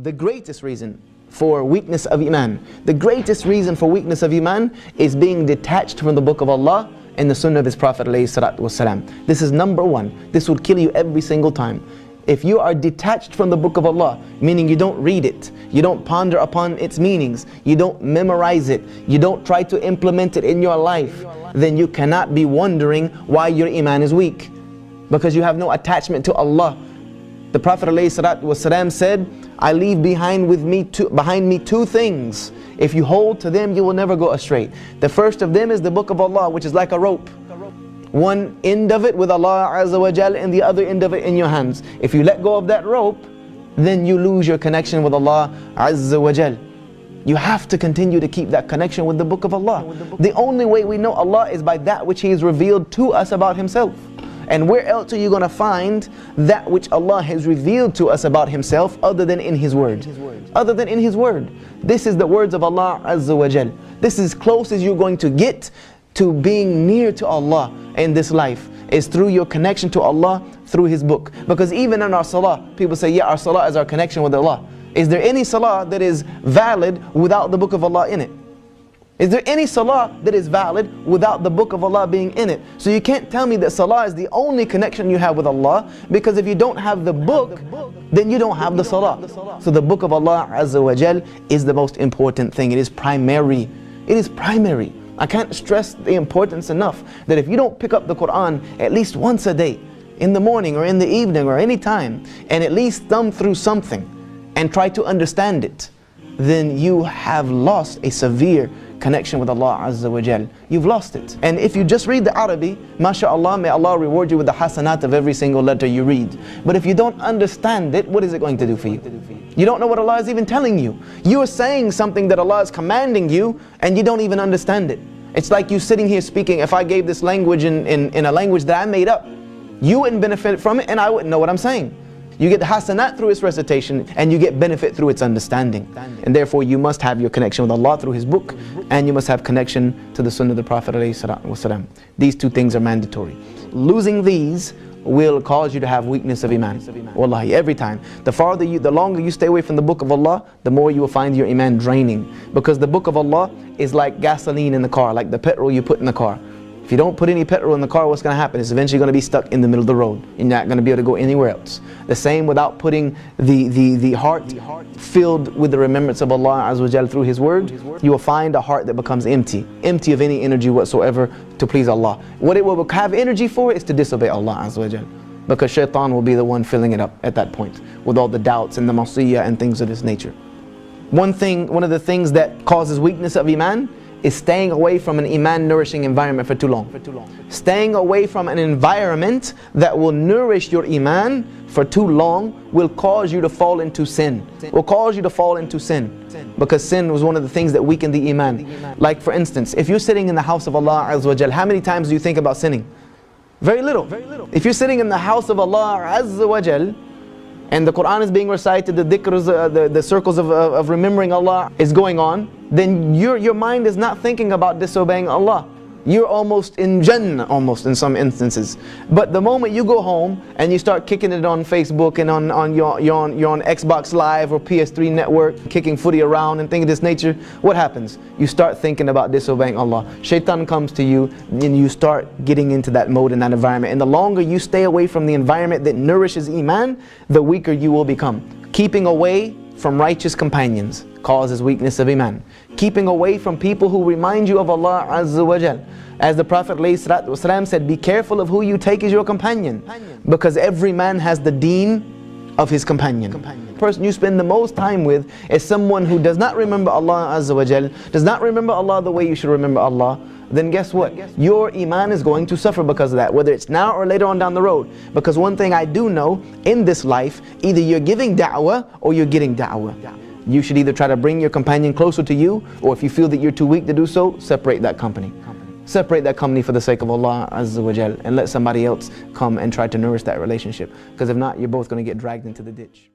The greatest reason for weakness of Iman, the greatest reason for weakness of Iman is being detached from the book of Allah and the sunnah of His Prophet ﷺ. This is number one. This will kill you every single time. If you are detached from the book of Allah, meaning you don't read it, you don't ponder upon its meanings, you don't memorize it, you don't try to implement it in your life, then you cannot be wondering why your Iman is weak, because you have no attachment to Allah. The Prophet ﷺ said, I leave behind me two things. If you hold to them, you will never go astray. The first of them is the book of Allah, which is like a rope. One end of it with Allah Azza wa Jal and the other end of it in your hands. If you let go of that rope, then you lose your connection with Allah Azza wa Jal. You have to continue to keep that connection with the book of Allah. The only way we know Allah is by that which He has revealed to us about Himself. And where else are you going to find that which Allah has revealed to us about Himself other than in His Word? Other than in His Word. This is the words of Allah Azza wa Jal. This is as close as you're going to get to being near to Allah in this life, is through your connection to Allah through His book. Because even in our salah, people say, yeah, our salah is our connection with Allah. Is there any salah that is valid without the book of Allah in it? Is there any salah that is valid without the book of Allah being in it? So you can't tell me that salah is the only connection you have with Allah, because if you don't have the book, then you don't have the salah. So the book of Allah Azza wa Jal is the most important thing. It is primary. It is primary. I can't stress the importance enough that if you don't pick up the Quran at least once a day, in the morning or in the evening or any time, and at least thumb through something and try to understand it, then you have lost a severe connection with Allah Azza wa Jal. You've lost it. And if you just read the Arabic, mashallah, may Allah reward you with the hasanat of every single letter you read. But if you don't understand it, what is it going to do for you? You don't know what Allah is even telling you. You are saying something that Allah is commanding you, and you don't even understand it. It's like you sitting here speaking. If I gave this language in a language that I made up, you wouldn't benefit from it, and I wouldn't know what I'm saying. You get hasanat through its recitation, and you get benefit through its understanding. And therefore you must have your connection with Allah through His book, and you must have connection to the sunnah of the Prophet ﷺ. These two things are mandatory. Losing these will cause you to have weakness of Iman. Wallahi, every time. The longer you stay away from the book of Allah, the more you will find your Iman draining. Because the book of Allah is like gasoline in the car, like the petrol you put in the car. If you don't put any petrol in the car, what's going to happen? It's eventually going to be stuck in the middle of the road. You're not going to be able to go anywhere else. The same without putting the heart filled with the remembrance of Allah Azza wa Jal through His Word, you will find a heart that becomes empty of any energy whatsoever to please Allah. What it will have energy for is to disobey Allah Azza wa Jal, because shaitan will be the one filling it up at that point with all the doubts and the masiyah and things of this nature. One of the things that causes weakness of Iman is staying away from an Iman nourishing environment for too long. Staying away from an environment that will nourish your Iman for too long will cause you to fall into sin. Will cause you to fall into sin. Because sin was one of the things that weakened the Iman. Like for instance, if you're sitting in the house of Allah Azza wa Jal, how many times do you think about sinning? Very little. If you're sitting in the house of Allah Azza wa Jal, and the Quran is being recited, the dhikrs, the circles of remembering Allah is going on, then your mind is not thinking about disobeying Allah. You're almost in Jannah, almost in some instances. But the moment you go home and you start kicking it on Facebook and you're on Xbox Live or PS3 network, kicking footy around and things of this nature, what happens? You start thinking about disobeying Allah. Shaitan comes to you and you start getting into that mode and that environment. And the longer you stay away from the environment that nourishes Iman, the weaker you will become. Keeping away from righteous companions causes weakness of Iman. Keeping away from people who remind you of Allah Azza wa Jal. As the Prophet ﷺ said, be careful of who you take as your companion, because every man has the deen of his companion. The person you spend the most time with is someone who does not remember Allah Azza wa Jal, does not remember Allah the way you should remember Allah. Then guess what? Your Iman is going to suffer because of that, whether it's now or later on down the road. Because one thing I do know, in this life, either you're giving da'wah or you're getting da'wah. You should either try to bring your companion closer to you, or if you feel that you're too weak to do so, separate that company. Separate that company for the sake of Allah Azza wa Jal, and let somebody else come and try to nourish that relationship. Because if not, you're both going to get dragged into the ditch.